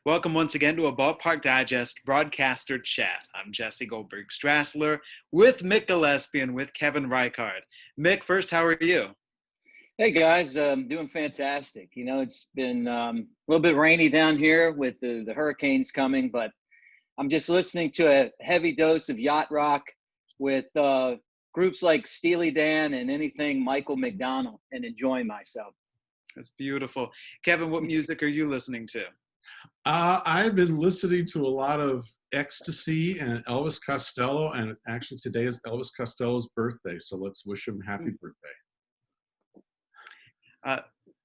Welcome once again to a Ballpark Digest Broadcaster Chat. I'm Jesse Goldberg-Strassler with Mick Gillispie and with Kevin Reichard. Mick, first, how are you? Hey guys, doing fantastic. It's been a little bit rainy down here with the hurricanes coming, but I'm just listening to a heavy dose of yacht rock with groups like Steely Dan and anything Michael McDonald and enjoying myself. That's beautiful. Kevin, what music are you listening to? I've been listening to a lot of XTC and Elvis Costello, and actually today is Elvis Costello's birthday, so let's wish him happy birthday.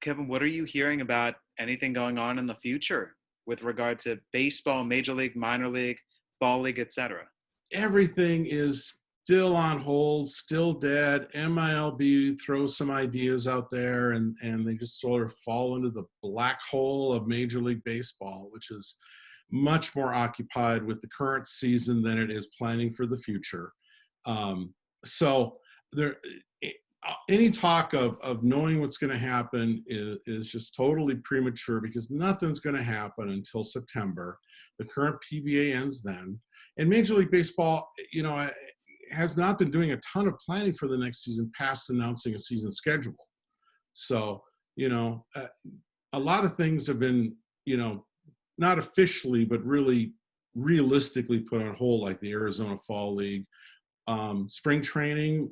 Kevin, what are you hearing about anything going on in the future with regard to baseball, major league, minor league, ball league, etc.? Everything is still on hold, still dead. MiLB throws some ideas out there, and they just sort of fall into the black hole of Major League Baseball, which is much more occupied with the current season than it is planning for the future. So there, any talk of knowing what's going to happen is just totally premature, because nothing's going to happen until September. The current PBA ends then. And Major League Baseball, has not been doing a ton of planning for the next season past announcing a season schedule. So, a lot of things have been, not officially, but really realistically put on hold, like the Arizona Fall League. Spring training,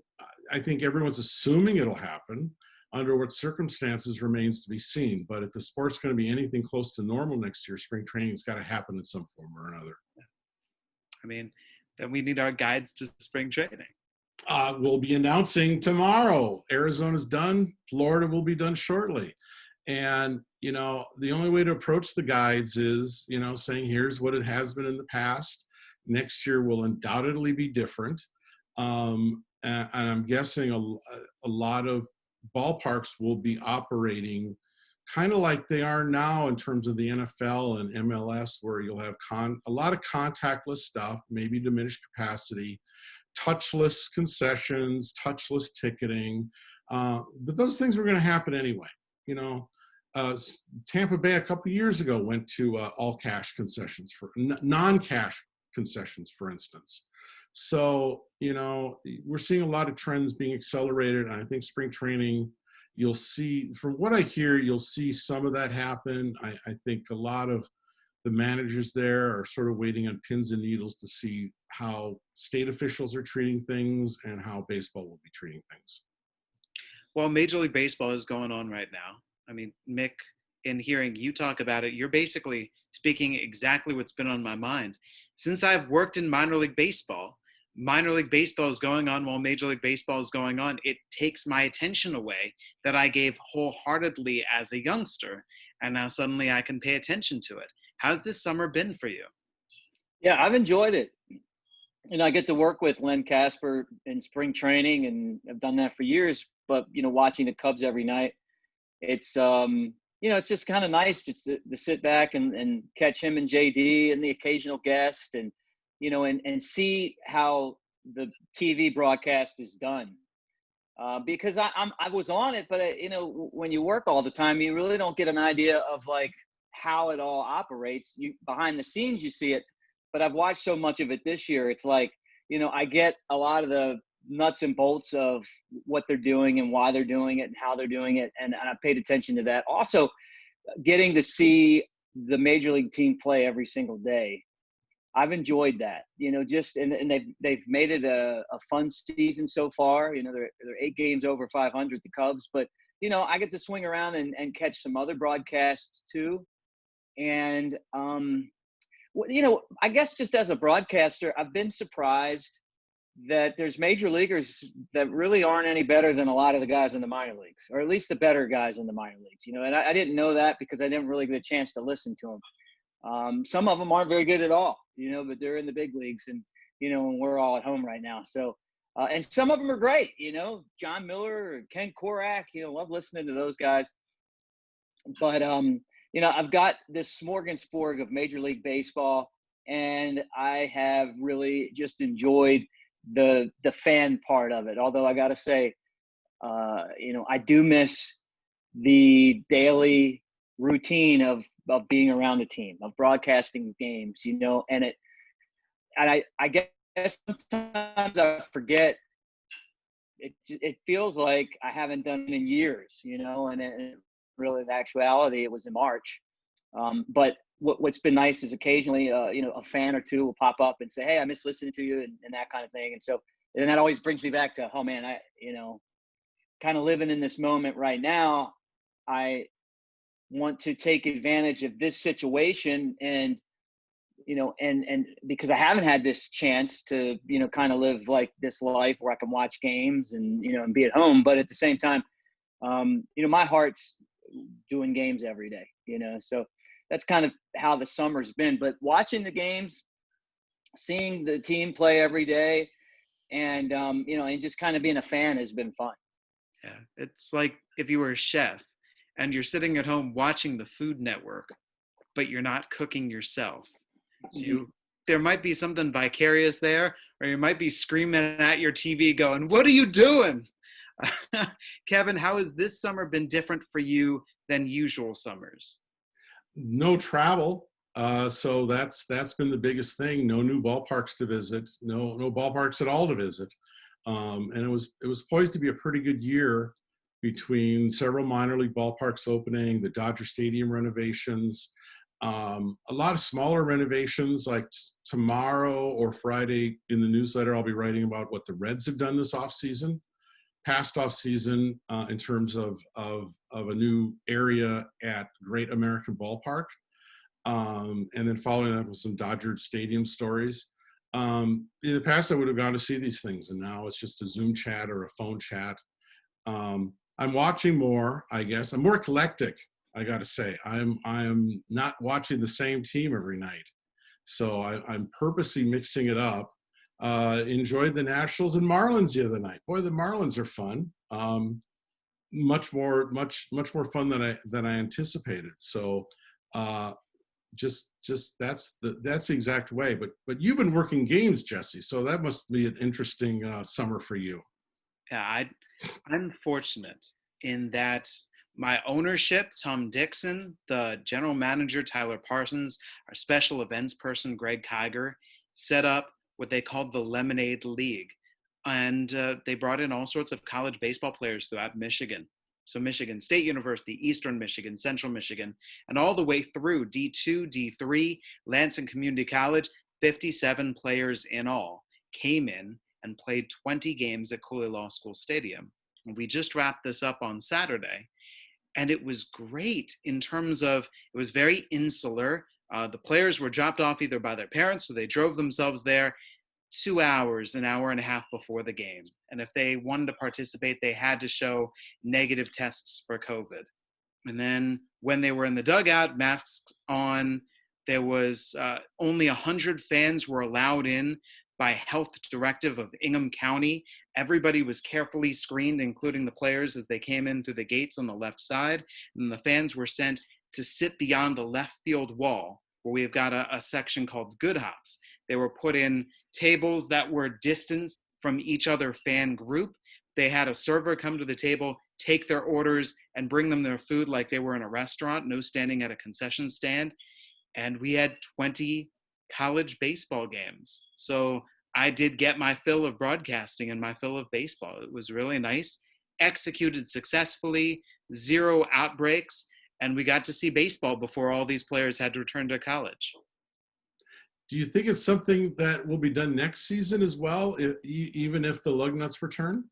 I think everyone's assuming it'll happen. Under what circumstances remains to be seen. But if the sport's going to be anything close to normal next year, spring training's got to happen in some form or another. I mean, then we need our guides to spring training. We'll be announcing tomorrow. Arizona's done. Florida will be done shortly. And, the only way to approach the guides is, saying here's what it has been in the past. Next year will undoubtedly be different. And I'm guessing a lot of ballparks will be operating kind of like they are now in terms of the NFL and MLS, where you'll have a lot of contactless stuff, maybe diminished capacity, touchless concessions, touchless ticketing. But those things were going to happen anyway. Tampa Bay a couple of years ago went to all cash concessions for non-cash concessions, for instance. So, we're seeing a lot of trends being accelerated. And I think spring training, you'll see, from what I hear, you'll see some of that happen. I think a lot of the managers there are sort of waiting on pins and needles to see how state officials are treating things and how baseball will be treating things. Well, Major League Baseball is going on right now. I mean, Mick, in hearing you talk about it, you're basically speaking exactly what's been on my mind. Since I've worked in minor league baseball is going on while Major League Baseball is going on. It takes my attention away that I gave wholeheartedly as a youngster, and now suddenly I can pay attention to it. How's this summer been for you? Yeah, I've enjoyed it. I get to work with Len Casper in spring training, and I've done that for years. But, watching the Cubs every night, it's, it's just kind of nice just to sit back and catch him and JD and the occasional guest, and and see how the TV broadcast is done. Because I was on it, but when you work all the time, you really don't get an idea of like how it all operates. You behind the scenes, you see it, but I've watched so much of it this year. It's like, I get a lot of the nuts and bolts of what they're doing and why they're doing it and how they're doing it. And I paid attention to that. Also, getting to see the major league team play every single day, I've enjoyed that, and they've made it a fun season so far. They're 8 games over 500, the Cubs, but I get to swing around and catch some other broadcasts too. And I guess just as a broadcaster, I've been surprised that there's major leaguers that really aren't any better than a lot of the guys in the minor leagues, or at least the better guys in the minor leagues. And I didn't know that because I didn't really get a chance to listen to them. Some of them aren't very good at all, but they're in the big leagues, and, and we're all at home right now. So, and some of them are great, John Miller, Ken Korak, love listening to those guys. But, I've got this smorgasbord of Major League Baseball, and I have really just enjoyed the fan part of it. Although I got to say, I do miss the daily routine of of being around the team, of broadcasting games, you know, and I guess sometimes I forget. It feels like I haven't done it in years, you know, and really in actuality, it was in March. But what's been nice is occasionally, you know, a fan or two will pop up and say, "Hey, I miss listening to you," and that kind of thing. And so, and that always brings me back to, oh man, you know, kind of living in this moment right now. I want to take advantage of this situation, and you know, and because I haven't had this chance to, you know, kind of live like this life where I can watch games and, you know, and be at home, but at the same time, you know, my heart's doing games every day, you know, so that's kind of how the summer's been. But watching the games, seeing the team play every day, and you know, and just kind of being a fan has been fun. Yeah, it's like if you were a chef and you're sitting at home watching the Food Network, but you're not cooking yourself. So there might be something vicarious there, or you might be screaming at your TV going, "What are you doing?" Kevin, how has this summer been different for you than usual summers? No travel. So that's been the biggest thing. No new ballparks to visit. No ballparks at all to visit. And it was poised to be a pretty good year between several minor league ballparks opening, the Dodger Stadium renovations, a lot of smaller renovations. Like tomorrow or Friday in the newsletter, I'll be writing about what the Reds have done this offseason, past offseason, in terms of a new area at Great American Ballpark. And then following up with some Dodger Stadium stories. In the past, I would have gone to see these things, and now it's just a Zoom chat or a phone chat. I'm watching more, I guess. I'm more eclectic, I got to say. I'm not watching the same team every night. So I'm purposely mixing it up. Enjoyed the Nationals and Marlins the other night. Boy, the Marlins are fun. Much more fun than I anticipated. So just that's the exact way. But you've been working games, Jesse. So that must be an interesting summer for you. Yeah, I'm fortunate in that my ownership, Tom Dixon, the general manager, Tyler Parsons, our special events person, Greg Kiger, set up what they called the Lemonade League. And they brought in all sorts of college baseball players throughout Michigan. So Michigan State University, Eastern Michigan, Central Michigan, and all the way through D2, D3, Lansing Community College, 57 players in all came in and played 20 games at Cooley Law School Stadium. And we just wrapped this up on Saturday. And it was great in terms of, it was very insular. The players were dropped off either by their parents, so they drove themselves there 2 hours, an hour and a half before the game. And if they wanted to participate, they had to show negative tests for COVID. And then when they were in the dugout, masks on, there was only 100 fans were allowed in by health directive of Ingham County. Everybody was carefully screened, including the players, as they came in through the gates on the left side. And the fans were sent to sit beyond the left field wall, where we've got a section called Good Hops. They were put in tables that were distanced from each other fan group. They had a server come to the table, take their orders, and bring them their food like they were in a restaurant, no standing at a concession stand. And we had 20 college baseball games. So I did get my fill of broadcasting and my fill of baseball. It was really nice, executed successfully, 0 outbreaks, and we got to see baseball before all these players had to return to college. Do you think it's something that will be done next season as well, even if the Lugnuts return?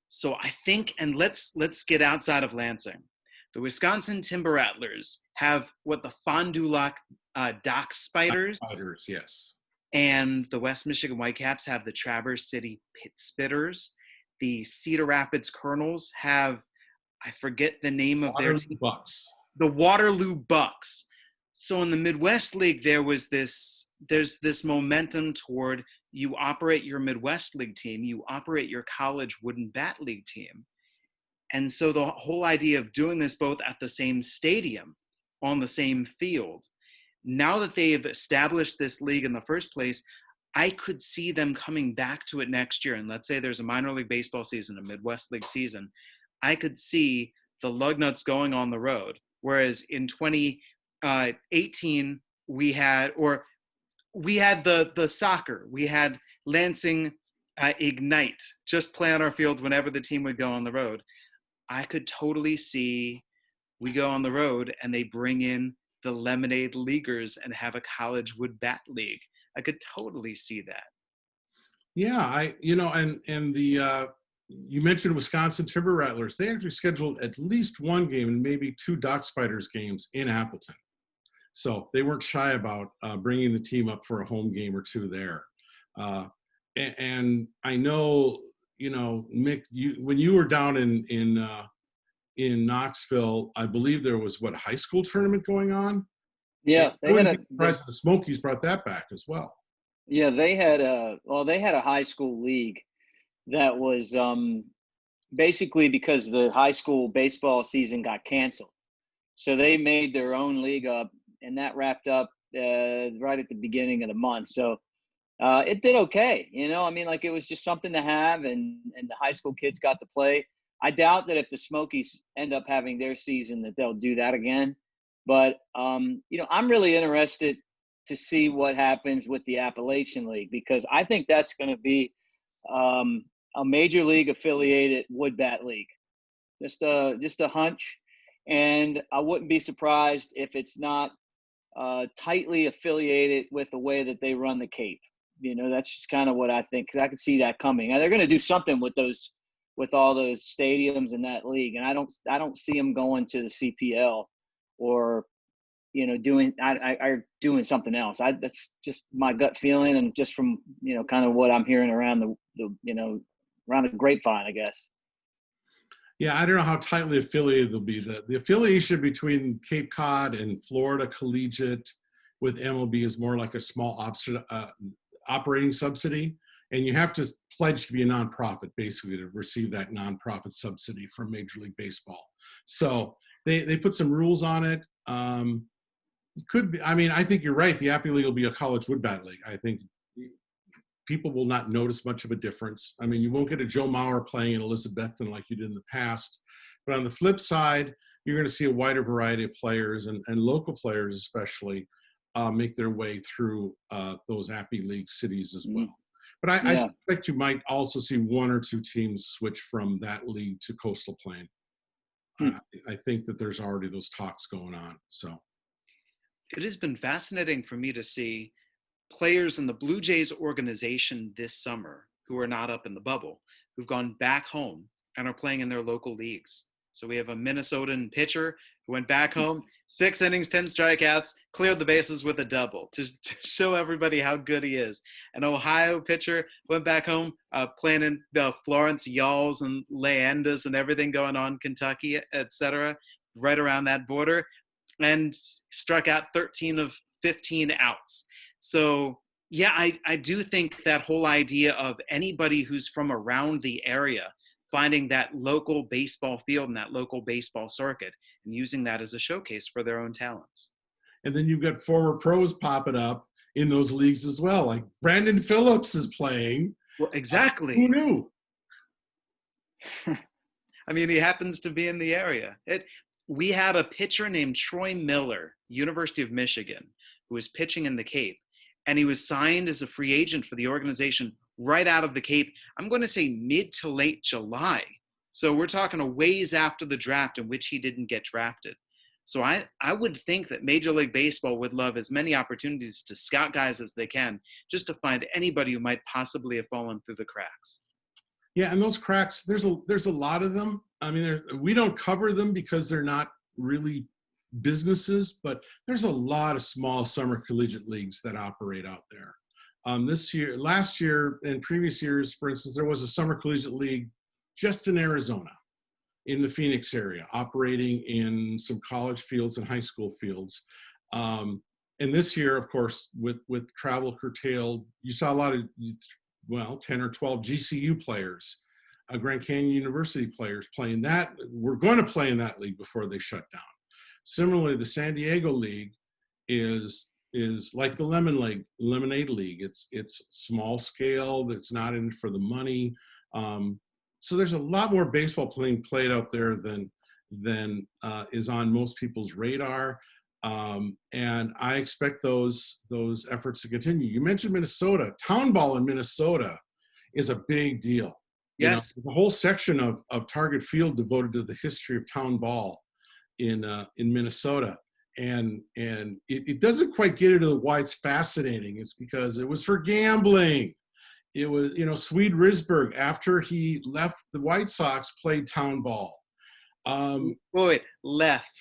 So I think, and let's get outside of Lansing. The Wisconsin Timber Rattlers have what the Fond du Lac Dock Spiders. Spiders, yes. And the West Michigan Whitecaps have the Traverse City Pit Spitters. The Cedar Rapids Colonels have, I forget the name of their team. Bucks. The Waterloo Bucks. So in the Midwest League, there's this momentum toward you operate your Midwest League team, you operate your college wooden bat league team. And so the whole idea of doing this both at the same stadium, on the same field, now that they've established this league in the first place, I could see them coming back to it next year. And let's say there's a minor league baseball season, a Midwest League season. I could see the Lugnuts going on the road. Whereas in 18, we had the soccer. We had Lansing Ignite just play on our field whenever the team would go on the road. I could totally see we go on the road and they bring in the Lemonade Leaguers and have a college wood bat league. I could totally see that. Yeah, and the you mentioned Wisconsin Timber Rattlers. They actually scheduled at least one game and maybe two Dock Spiders games in Appleton. So they weren't shy about bringing the team up for a home game or two there. And I know, Mick, when you were down in Knoxville, I believe there was a high school tournament going on. Yeah, I wouldn't be surprised if the Smokies brought that back as well. Yeah, they had a high school league that was basically because the high school baseball season got canceled. So they made their own league up, and that wrapped up right at the beginning of the month. So it did okay. It was just something to have, and the high school kids got to play. I doubt that if the Smokies end up having their season that they'll do that again. But, I'm really interested to see what happens with the Appalachian League, because I think that's going to be a major league affiliated wood bat league. Just a hunch. And I wouldn't be surprised if it's not tightly affiliated with the way that they run the Cape. That's just kind of what I think, because I could see that coming. Now, they're going to do something with all those stadiums in that league, and I don't see them going to the CPL or doing something else. That's just my gut feeling, and just from kind of what I'm hearing around around the grapevine, I guess. Yeah, I don't know how tightly affiliated they'll be. The affiliation between Cape Cod and Florida Collegiate with MLB is more like a small operating subsidy, and you have to pledge to be a nonprofit basically to receive that nonprofit subsidy from Major League Baseball. So they put some rules on it. It could be. I think you're right. The Appy League will be a college wood bat league. I think people will not notice much of a difference. You won't get a Joe Mauer playing in Elizabethton like you did in the past. But on the flip side, you're going to see a wider variety of players and local players especially make their way through those Appy League cities as well. But I suspect you might also see one or two teams switch from that league to Coastal Plain. I think that there's already those talks going on. So it has been fascinating for me to see players in the Blue Jays organization this summer who are not up in the bubble, who've gone back home and are playing in their local leagues. So we have a Minnesotan pitcher who went back home, 6 innings, 10 strikeouts, cleared the bases with a double to show everybody how good he is. An Ohio pitcher went back home, playing in the Florence Yalls and Leyendas and everything going on, Kentucky, etc., right around that border, and struck out 13 of 15 outs. So, yeah, I do think that whole idea of anybody who's from around the area finding that local baseball field and that local baseball circuit and using that as a showcase for their own talents. And then you've got former pros popping up in those leagues as well. Like Brandon Phillips is playing. Well, exactly. Who knew? He happens to be in the area. We had a pitcher named Troy Miller, University of Michigan, who was pitching in the Cape. And he was signed as a free agent for the organization right out of the Cape. I'm going to say mid to late July. So we're talking a ways after the draft in which he didn't get drafted. So I would think that Major League Baseball would love as many opportunities to scout guys as they can, just to find anybody who might possibly have fallen through the cracks. Yeah, and those cracks, there's a lot of them. We don't cover them because they're not really businesses, but there's a lot of small summer collegiate leagues that operate out there. Last year, and previous years, for instance, there was a summer collegiate league just in Arizona, in the Phoenix area, operating in some college fields and high school fields. And this year, of course, with travel curtailed, you saw a lot of 10 or 12 GCU players, Grand Canyon University players playing that. We're going to play in that league before they shut down. Similarly, the San Diego League is like the Lemonade League. It's small scale. It's not in it for the money. So there's a lot more baseball played out there than is on most people's radar. And I expect those efforts to continue. You mentioned Minnesota. Town ball in Minnesota is a big deal. Yes. The whole section of Target Field devoted to the history of town ball in Minnesota. And it doesn't quite get into why it's fascinating. It's because it was for gambling. It was, Swede Risberg, after he left the White Sox, played town ball. Left.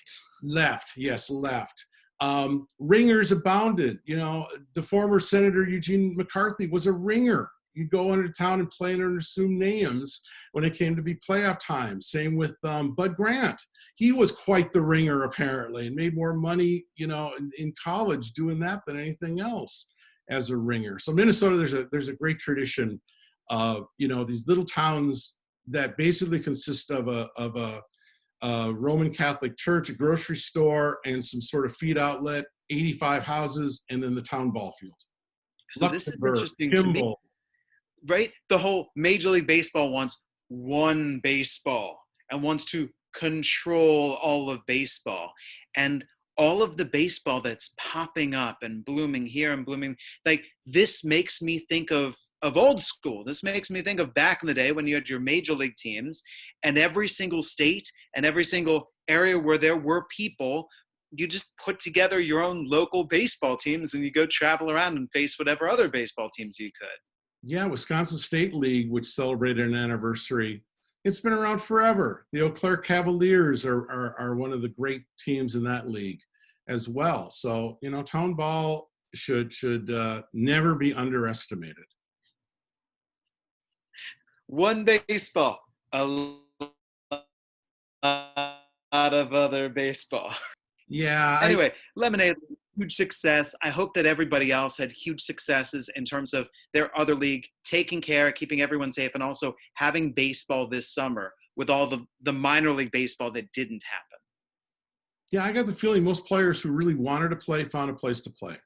Ringers abounded. The former Senator Eugene McCarthy was a ringer. You'd go into town and play under assumed names when it came to be playoff time. Same with Bud Grant. He was quite the ringer, apparently, and made more money, in college doing that than anything else as a ringer. So Minnesota, there's a great tradition of, these little towns that basically consist of a Roman Catholic church, a grocery store, and some sort of feed outlet, 85 houses, and then the town ball field. So this is interesting to me, right? The whole Major League Baseball wants one baseball and wants to control all of baseball. And all of the baseball that's popping up and blooming here and blooming, like, this makes me think of old school. This makes me think of back in the day when you had your major league teams, and every single state and every single area where there were people, you just put together your own local baseball teams and you go travel around and face whatever other baseball teams you could. Yeah, Wisconsin State League, which celebrated an anniversary, it's been around forever. The Eau Claire Cavaliers are one of the great teams in that league as well. So, town ball should never be underestimated. One baseball, a lot of other baseball. Yeah. Anyway, Lemonade, huge success. I hope that everybody else had huge successes in terms of their other league, taking care, keeping everyone safe, and also having baseball this summer with all the minor league baseball that didn't happen. Yeah, I got the feeling most players who really wanted to play found a place to play.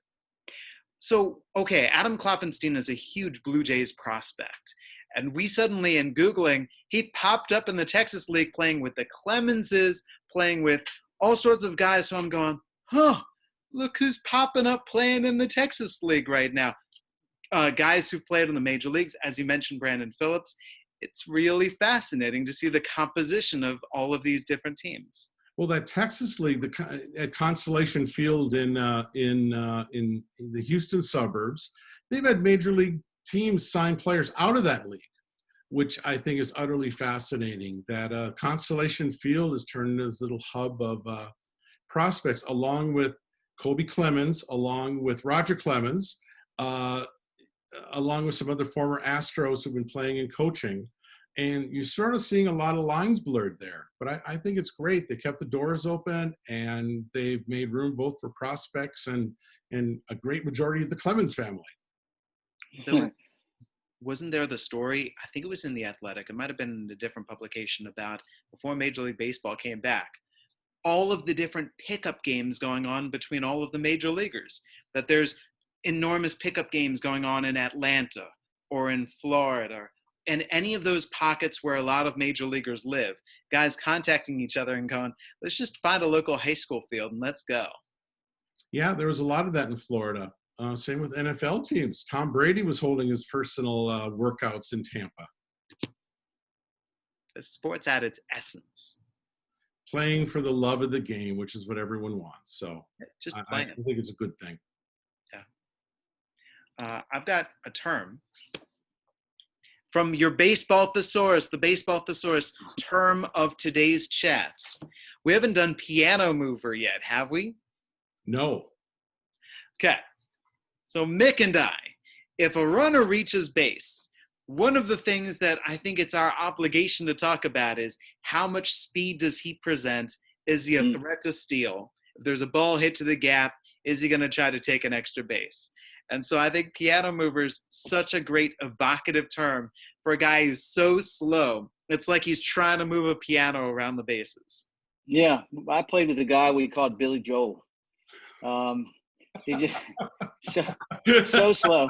So, okay, Adam Klopfenstein is a huge Blue Jays prospect. And we suddenly, in Googling, he popped up in the Texas League playing with the Clemenses, playing with all sorts of guys. So I'm going, look who's popping up playing in the Texas League right now. Guys who've played in the major leagues, as you mentioned, Brandon Phillips. It's really fascinating to see the composition of all of these different teams. Well, that Texas League, at Constellation Field in the Houston suburbs, they've had major league teams sign players out of that league, which I think is utterly fascinating. That Constellation Field has turned into this little hub of prospects, along with Kobe Clemens, along with Roger Clemens, along with some other former Astros who've been playing and coaching. And you're sort of seeing a lot of lines blurred there. But I think it's great. They kept the doors open, and they've made room both for prospects and a great majority of the Clemens family. Wasn't there the story, I think it was in The Athletic, it might have been in a different publication, about before Major League Baseball came back, all of the different pickup games going on between all of the major leaguers, that there's enormous pickup games going on in Atlanta or in Florida, and any of those pockets where a lot of major leaguers live, guys contacting each other and going, let's just find a local high school field and let's go. Yeah, there was a lot of that in Florida. Same with NFL teams. Tom Brady was holding his personal workouts in Tampa. The sport's at its essence. Playing for the love of the game, which is what everyone wants. So just I think it's a good thing. Yeah. I've got a term from your Baseball Thesaurus, the Baseball Thesaurus term of today's chat. We haven't done piano mover yet, have we? No. Okay. So Mick and I, if a runner reaches base, one of the things that I think it's our obligation to talk about is how much speed does he present? Is he a threat to steal? If there's a ball hit to the gap, is he going to try to take an extra base? And so I think piano mover is such a great evocative term for a guy who's so slow. It's like he's trying to move a piano around the bases. Yeah, I played with a guy we called Billy Joel. He's just so slow.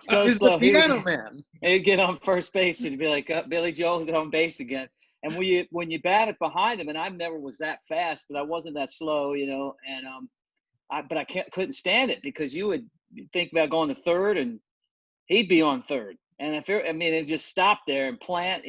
So he's slow. The piano man. He'd get on first base and he'd be like, Billy Joel's on base again. And when you bat it behind him, and I never was that fast, but I wasn't that slow, and but I couldn't stand it because you would think about going to third and he'd be on third. And it just stopped there and plant,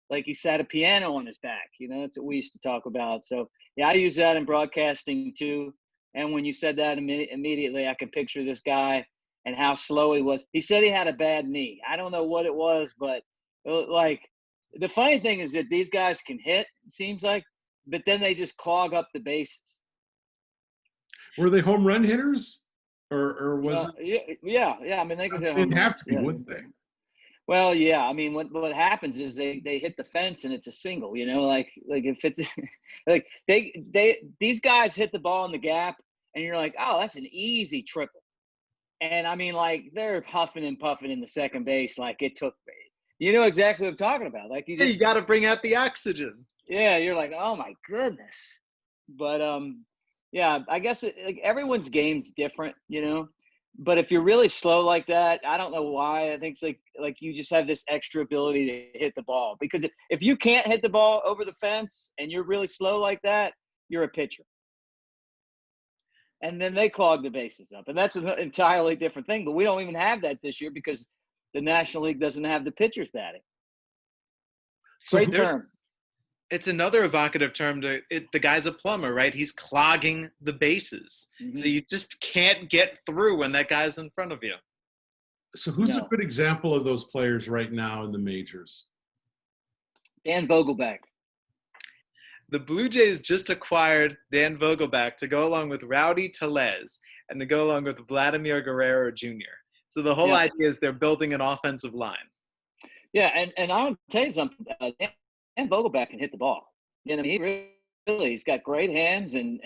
like he sat a piano on his back, that's what we used to talk about. So yeah, I use that in broadcasting too. And when you said that immediately, I could picture this guy and how slow he was. He said he had a bad knee. I don't know what it was, but like the funny thing is that these guys can hit, it seems like, but then they just clog up the bases. Were they home run hitters, or was it? Yeah. I mean, they could hit home They'd have runs. to be, Yeah. wouldn't they? Well, yeah. I mean, what happens is they hit the fence and it's a single. Like if it's like these guys hit the ball in the gap and you're like, oh, that's an easy triple. And I mean, like they're huffing and puffing in the second base, like it took. You know exactly what I'm talking about. Like you got to bring out the oxygen. Yeah, you're like, oh my goodness. But yeah, I guess like everyone's game's different, But if you're really slow like that, I don't know why. I think it's like you just have this extra ability to hit the ball. Because if you can't hit the ball over the fence and you're really slow like that, you're a pitcher. And then they clog the bases up. And that's an entirely different thing. But we don't even have that this year because the National League doesn't have the pitchers batting. Great term. It's another evocative term the guy's a plumber, right? He's clogging the bases. Mm-hmm. So you just can't get through when that guy's in front of you. So who's a good example of those players right now in the majors? Dan Vogelbach. The Blue Jays just acquired Dan Vogelbach to go along with Rowdy Tellez and to go along with Vladimir Guerrero Jr. So the whole idea is they're building an offensive line. Yeah, and I'll tell you something. Dan Vogelbach can hit the ball. He's got great hands and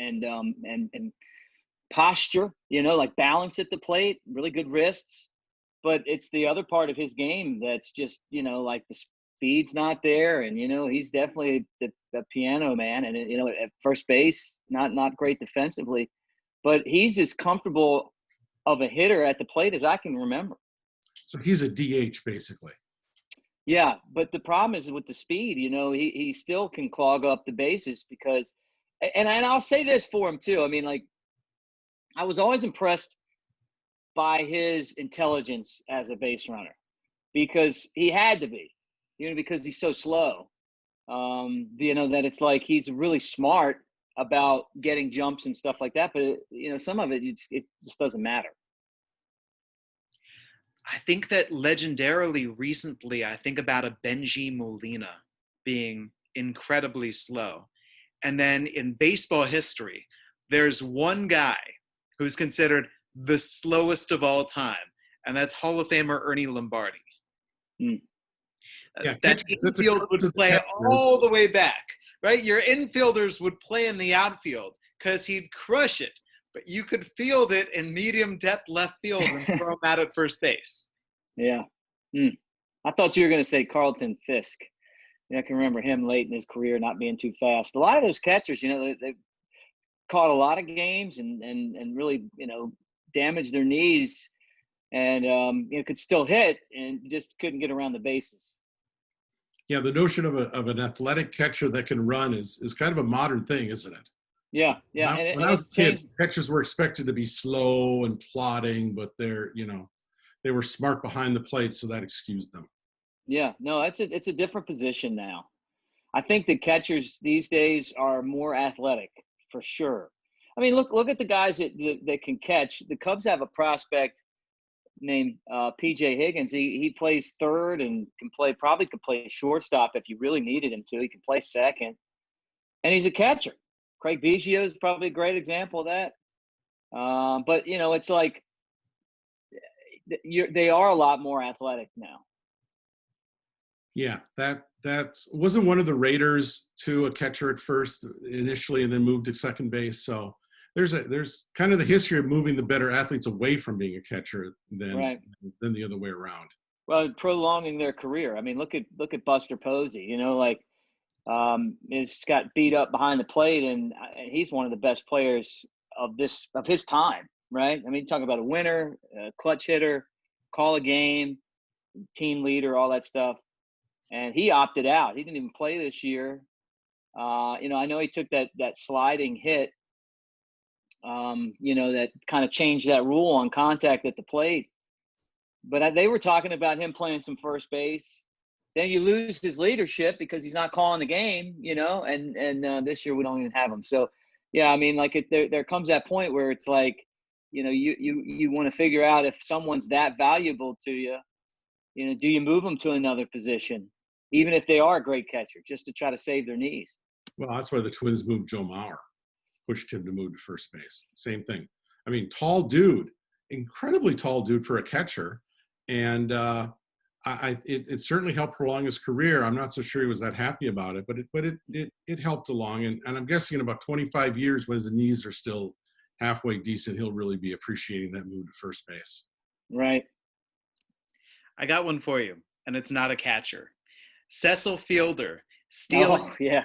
posture. Like balance at the plate, really good wrists. But it's the other part of his game that's just like the speed's not there, and he's definitely the piano man. And at first base, not great defensively, but he's as comfortable of a hitter at the plate as I can remember. So he's a DH basically. Yeah, but the problem is with the speed, he still can clog up the bases because – and I'll say this for him too. I mean, like, I was always impressed by his intelligence as a base runner because he had to be, because he's so slow. That it's like he's really smart about getting jumps and stuff like that. But, some of it just doesn't matter. I think that legendarily recently, I think about a Benji Molina being incredibly slow. And then in baseball history, there's one guy who's considered the slowest of all time, and that's Hall of Famer Ernie Lombardi. Mm. That infield would play all the way back, right? Your infielders would play in the outfield because he'd crush it. But you could field it in medium depth left field and throw him out at first base. Yeah. I thought you were going to say Carlton Fisk. I can remember him late in his career not being too fast. A lot of those catchers, they caught a lot of games and really, damaged their knees and, could still hit and just couldn't get around the bases. Yeah, the notion of an athletic catcher that can run is kind of a modern thing, isn't it? Yeah. When I was a kid, catchers were expected to be slow and plodding, but they were smart behind the plate, so that excused them. Yeah, no, it's a different position now. I think the catchers these days are more athletic for sure. I mean, look at the guys that can catch. The Cubs have a prospect named P.J. Higgins. He plays third and probably could play shortstop if you really needed him to. He can play second, and he's a catcher. Craig Biggio is probably a great example of that. But, it's like they are a lot more athletic now. Yeah, that wasn't one of the Raiders to a catcher at first initially and then moved to second base. So there's kind of the history of moving the better athletes away from being a catcher than the other way around. Well, prolonging their career. I mean, look at Buster Posey, he's got beat up behind the plate, and he's one of the best players of his time, right? I mean, talk about a winner, a clutch hitter, call a game, team leader, all that stuff. And he opted out. He didn't even play this year. I know he took that sliding hit that kind of changed that rule on contact at the plate. But they were talking about him playing some first base. Then you lose his leadership because he's not calling the game, and this year we don't even have him. So, yeah, I mean, like there comes that point where it's like, you want to figure out if someone's that valuable to you, do you move them to another position, even if they are a great catcher, just to try to save their knees? Well, that's why the Twins moved Joe Mauer, pushed him to move to first base. Same thing. I mean, tall dude, incredibly tall dude for a catcher. And it certainly helped prolong his career. I'm not so sure he was that happy about it, but it helped along. And I'm guessing in about 25 years, when his knees are still halfway decent, he'll really be appreciating that move to first base. Right. I got one for you, and it's not a catcher. Cecil Fielder stealing. Oh, yeah.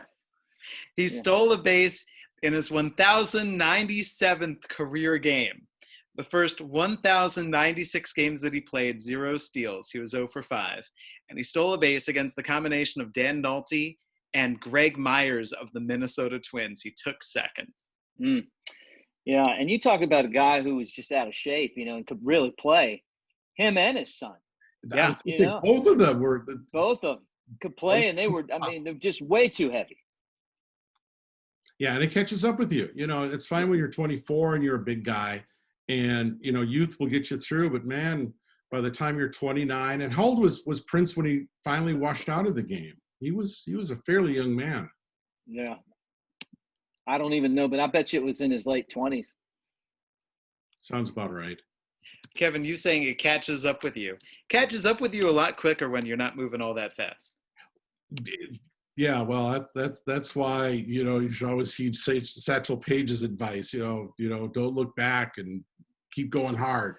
He stole a base in his 1,097th career game. The first 1,096 games that he played, 0 steals. He was 0 for 5. And he stole a base against the combination of Dan Nolte and Greg Myers of the Minnesota Twins. He took second. Mm. Yeah, and you talk about a guy who was just out of shape, and could really play. Him and his son. Yeah. Both of them were. Both of them could play, and they're just way too heavy. Yeah, and it catches up with you. It's fine when you're 24 and you're a big guy. And, youth will get you through. But, man, by the time you're 29, and how old was Prince when he finally washed out of the game? He was a fairly young man. Yeah. I don't even know, but I bet you it was in his late 20s. Sounds about right. Kevin, you saying it catches up with you. Catches up with you a lot quicker when you're not moving all that fast. Yeah, well, that's why, you should always heed Satchel Paige's advice, don't look back and keep going hard.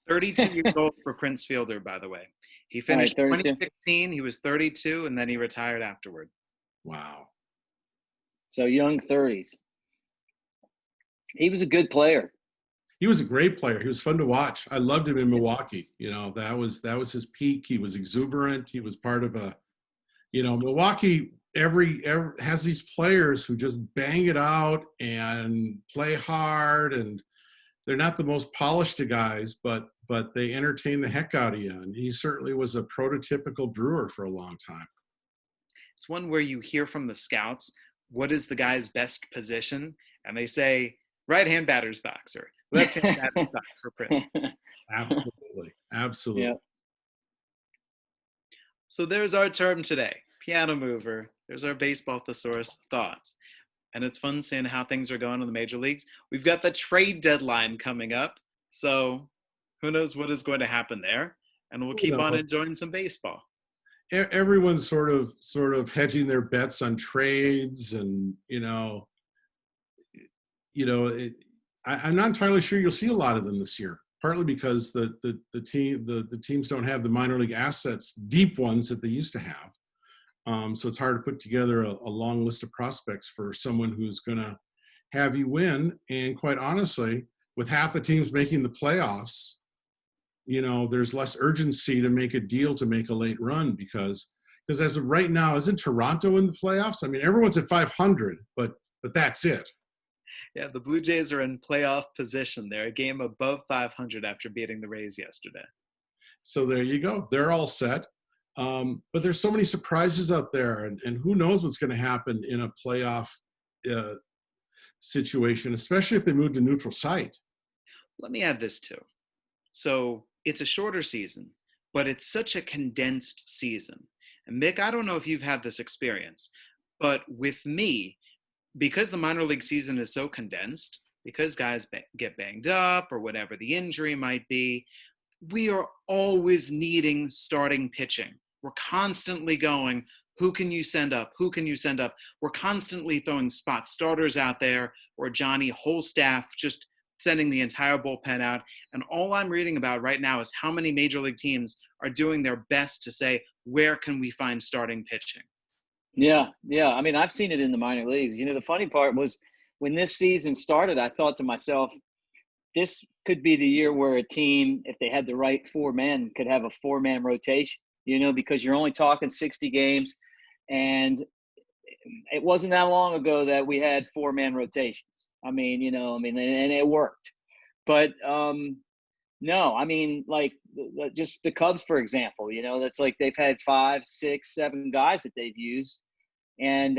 32 years old for Prince Fielder, by the way. He finished 2016, he was 32, and then he retired afterward. Wow. So young 30s. He was a good player. He was a great player. He was fun to watch. I loved him in Milwaukee. That was his peak. He was exuberant. He was part of Milwaukee every has these players who just bang it out and play hard, and they're not the most polished of guys, but they entertain the heck out of you. And he certainly was a prototypical Brewer for a long time. It's one where you hear from the scouts, what is the guy's best position? And they say, right-hand batter's box or left-hand batter's box for Prince. Absolutely. Yep. So there's our term today, piano mover. There's our baseball thesaurus thoughts. And it's fun seeing how things are going in the major leagues. We've got the trade deadline coming up. So who knows what is going to happen there. And we'll keep on enjoying some baseball. Everyone's sort of hedging their bets on trades, and I'm not entirely sure you'll see a lot of them this year. Partly because the teams don't have the minor league assets, deep ones that they used to have. So it's hard to put together a long list of prospects for someone who's going to have you win. And quite honestly, with half the teams making the playoffs, there's less urgency to make a deal to make a late run because as of right now, isn't Toronto in the playoffs? I mean, everyone's at 500, but that's it. Yeah, the Blue Jays are in playoff position. They're a game above 500 after beating the Rays yesterday. So there you go. They're all set. But there's so many surprises out there, and who knows what's going to happen in a playoff situation, especially if they move to neutral site. Let me add this too. So it's a shorter season, but it's such a condensed season. And Mick, I don't know if you've had this experience, but with me, because the minor league season is so condensed, because guys get banged up or whatever the injury might be, we are always needing starting pitching. We're constantly going, who can you send up? Who can you send up? We're constantly throwing spot starters out there, or Johnny, whole staff, just sending the entire bullpen out. And all I'm reading about right now is how many major league teams are doing their best to say, where can we find starting pitching? Yeah. I mean, I've seen it in the minor leagues. The funny part was when this season started, I thought to myself, this could be the year where a team, if they had the right 4 men, could have a 4-man rotation, because you're only talking 60 games. And it wasn't that long ago that we had 4-man rotations. I mean, and it worked. But no, I mean, like just the Cubs, for example, that's like they've had 5, 6, 7 guys that they've used, and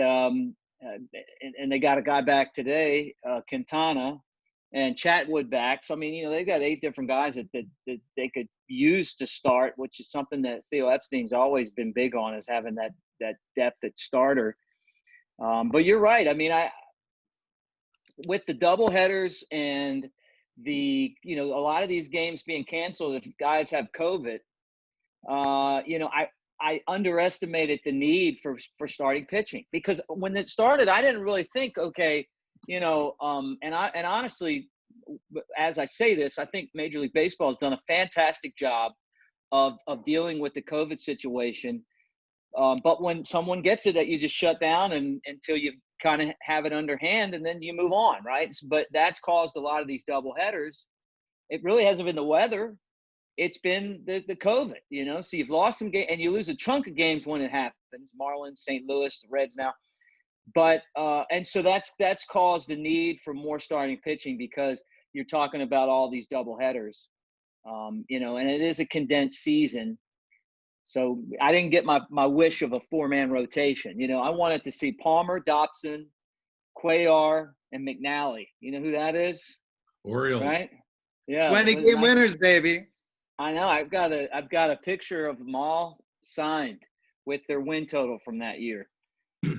they got a guy back today, Quintana, and Chatwood back. So I mean, they've got 8 different guys that they could use to start, which is something that Theo Epstein's always been big on, is having that depth at starter. But you're right. I mean, with the double headers and a lot of these games being canceled if guys have COVID, I underestimated the need for starting pitching, because when it started, I didn't really think, okay, and honestly, as I say this, I think Major League Baseball has done a fantastic job of dealing with the COVID situation. But when someone gets it, that you just shut down until you kind of have it underhand, and then you move on, right? But that's caused a lot of these double headers. It really hasn't been the weather. It's been the COVID, so you've lost some games, and you lose a chunk of games when it happens. Marlins, St. Louis, the Reds now. But and so that's caused the need for more starting pitching, because you're talking about all these double headers, and it is a condensed season. So I didn't get my wish of a 4-man rotation. I wanted to see Palmer, Dobson, Cuellar, and McNally. You know who that is? Orioles. Right? Yeah. 20-game winners, baby. I know. I've got a picture of them all signed with their win total from that year.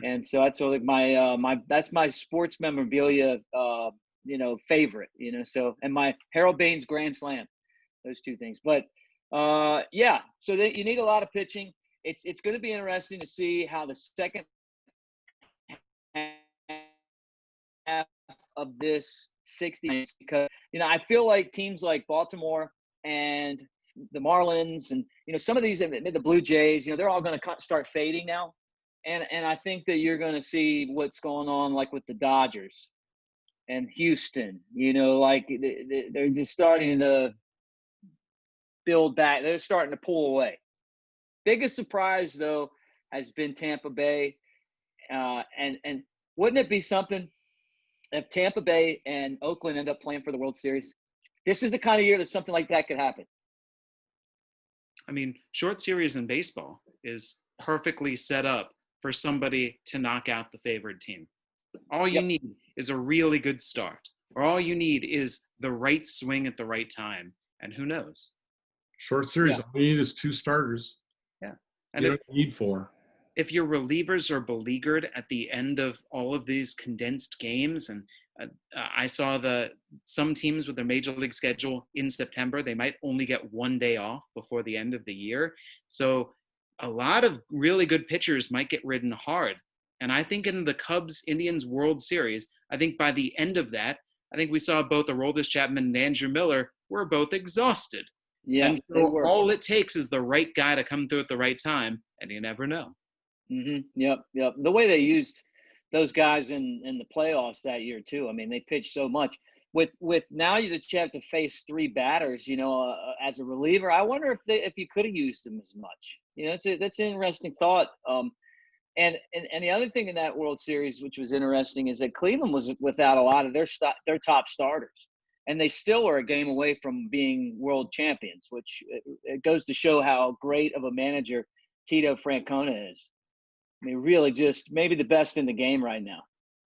And so that's sort of that's my sports memorabilia favorite, so, and my Harold Baines Grand Slam, those 2 things. But yeah, so you need a lot of pitching. It's going to be interesting to see how the second half of this 60, because I feel like teams like Baltimore and the Marlins and some of these, the Blue Jays, they're all going to start fading now, and I think that you're going to see what's going on, like with the Dodgers and Houston. Like they're just starting to build back. They're starting to pull away. Biggest surprise, though, has been Tampa Bay. And wouldn't it be something if Tampa Bay and Oakland end up playing for the World Series? This is the kind of year that something like that could happen. I mean, short series in baseball is perfectly set up for somebody to knock out the favored team. All you need is a really good start, or all you need is the right swing at the right time. And who knows? Short series, all you need is 2 starters. Yeah. And you don't need 4. If your relievers are beleaguered at the end of all of these condensed games, and I saw some teams with their major league schedule in September, they might only get 1 day off before the end of the year. So a lot of really good pitchers might get ridden hard. And I think in the Cubs-Indians World Series, I think by the end of that, I think we saw both Aroldis Chapman and Andrew Miller were both exhausted. Yeah, and so all it takes is the right guy to come through at the right time, and you never know. Mm-hmm. Yep. The way they used those guys in the playoffs that year too. I mean, they pitched so much. With now that you have to face 3 batters, as a reliever, I wonder if you could have used them as much. That's an interesting thought. And the other thing in that World Series, which was interesting, is that Cleveland was without a lot of their top starters, and they still are a game away from being world champions, which it goes to show how great of a manager Tito Francona is. I mean, really, just maybe the best in the game right now.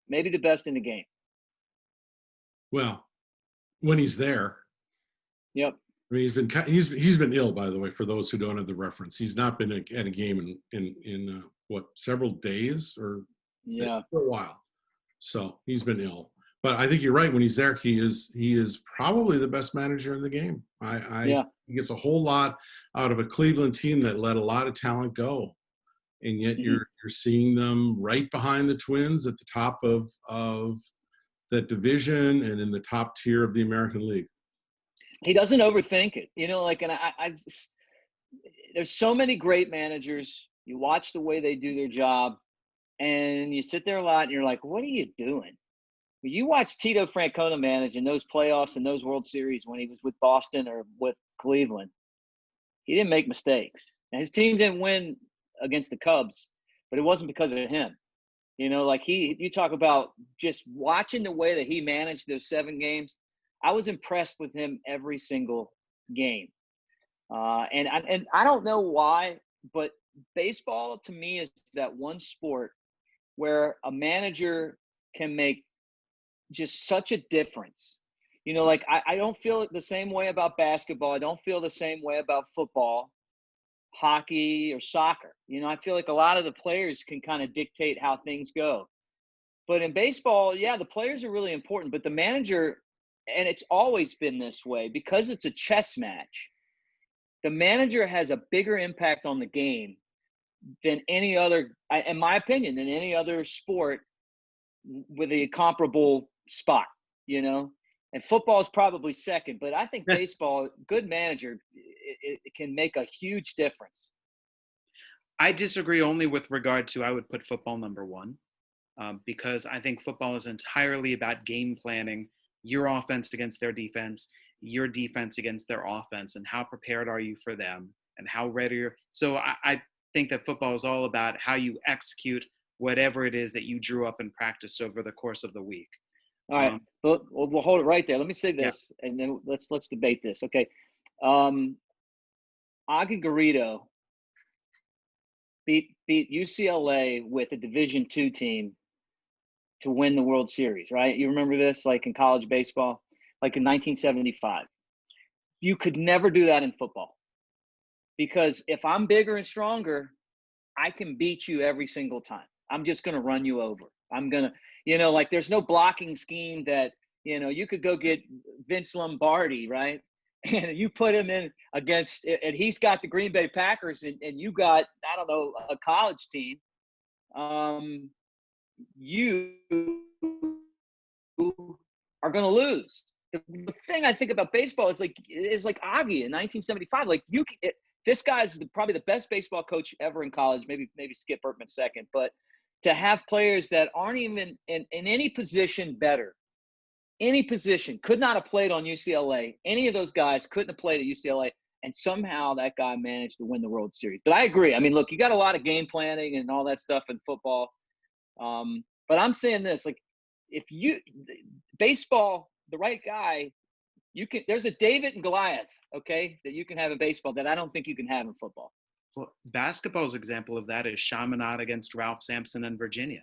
Maybe the best in the game. Well, when he's there. Yep. I mean, he's been ill, by the way, for those who don't have the reference. He's not been at a game in several days or for a while. So he's been ill. But I think you're right. When he's there, he is probably the best manager in the game. He gets a whole lot out of a Cleveland team that let a lot of talent go, and yet you're seeing them right behind the Twins at the top of that division and in the top tier of the American League. He doesn't overthink it, and I just, there's so many great managers. You watch the way they do their job, and you sit there a lot and you're like, what are you doing? When you watch Tito Francona manage in those playoffs and those World Series when he was with Boston or with Cleveland, he didn't make mistakes. And his team didn't win against the Cubs, but it wasn't because of him. You know, like you talk about just watching the way that he managed those 7 games. I was impressed with him every single game. And I don't know why, but baseball to me is that one sport where a manager can make just such a difference. You know, like I don't feel the same way about basketball. I don't feel the same way about football, hockey, or soccer. You know, I feel like a lot of the players can kind of dictate how things go. But in baseball, yeah, the players are really important, but the manager, and it's always been this way because it's a chess match. The manager has a bigger impact on the game than any other, in my opinion, than any other sport with a comparable spot, you know? And football is probably second, but I think baseball, good manager, it can make a huge difference. I disagree only with regard to I would put football number one, because I think football is entirely about game planning, your offense against their defense, your defense against their offense, and how prepared are you for them and how ready you're. So I think that football is all about how you execute whatever it is that you drew up in practice over the course of the week. All right, but we'll hold it right there. Let me say this, and then let's debate this. Okay, Aggie Garrido beat UCLA with a Division II team to win the World Series, right? You remember this, like in college baseball, like in 1975. You could never do that in football because if I'm bigger and stronger, I can beat you every single time. I'm just going to run you over. I'm going to, you know, like there's no blocking scheme that, you know, you could go get Vince Lombardi, right? And you put him in against, and he's got the Green Bay Packers, and you got, I don't know, a college team. You are going to lose. The thing I think about baseball is like Aggie in 1975. Like this guy's probably the best baseball coach ever in college. Maybe Skip Bertman second, but to have players that aren't even in any position better, any position, could not have played on UCLA. Any of those guys couldn't have played at UCLA, and somehow that guy managed to win the World Series. But I agree. I mean, look, you got a lot of game planning and all that stuff in football. But I'm saying this, like, if baseball, the right guy, there's a David and Goliath, okay, that you can have in baseball that I don't think you can have in football. Well, basketball's example of that is Chaminade against Ralph Sampson in Virginia.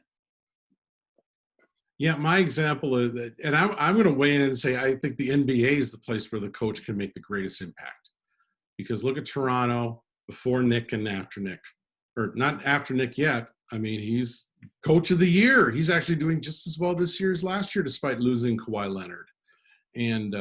Yeah, my example is that, and I'm going to weigh in and say I think the NBA is the place where the coach can make the greatest impact. Because look at Toronto before Nick and after Nick, or not after Nick yet. I mean, he's coach of the year. He's actually doing just as well this year as last year, despite losing Kawhi Leonard. And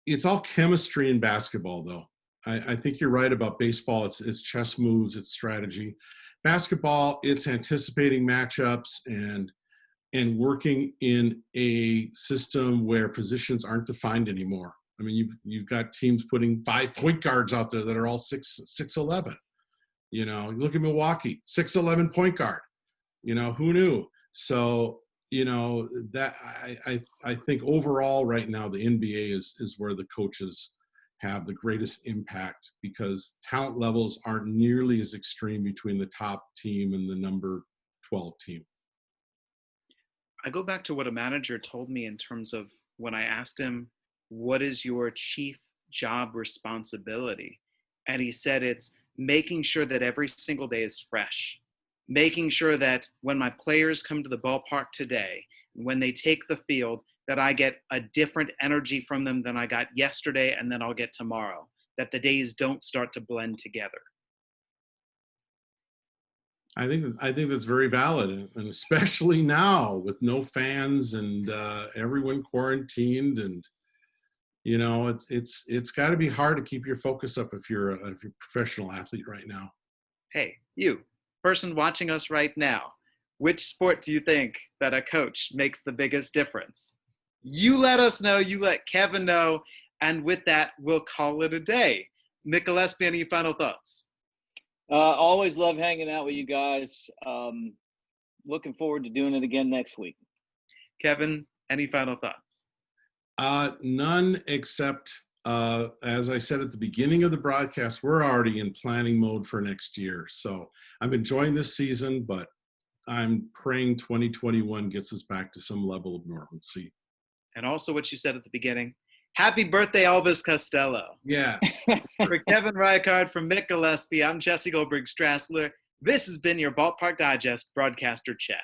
it's all chemistry in basketball, though. I think you're right about baseball. It's chess moves, it's strategy. Basketball, it's anticipating matchups and working in a system where positions aren't defined anymore. I mean, you've got teams putting 5 point guards out there that are all 6'11". You know, you look at Milwaukee, 6'11" point guard. You know, who knew? So, you know, that I think overall right now the NBA is where the coaches have the greatest impact because talent levels aren't nearly as extreme between the top team and the number 12 team. I go back to what a manager told me in terms of when I asked him, what is your chief job responsibility? And he said it's making sure that every single day is fresh, making sure that when my players come to the ballpark today, when they take the field, that I get a different energy from them than I got yesterday and then I'll get tomorrow, that the days don't start to blend together. I think that's very valid, and especially now with no fans and everyone quarantined, and you know it's got to be hard to keep your focus up if you're a professional athlete right now. Hey, you, person watching us right now, which sport do you think that a coach makes the biggest difference? You let us know, you let Kevin know, and with that, we'll call it a day. Mick Gillispie, any final thoughts? Always love hanging out with you guys. Looking forward to doing it again next week. Kevin, any final thoughts? None except, as I said at the beginning of the broadcast, we're already in planning mode for next year. So I'm enjoying this season, but I'm praying 2021 gets us back to some level of normalcy. And also what you said at the beginning. Happy birthday, Elvis Costello. Yes. For Kevin Reichard, from Mick Gillispie, I'm Jesse Goldberg-Strassler. This has been your Ballpark Digest Broadcaster Chat.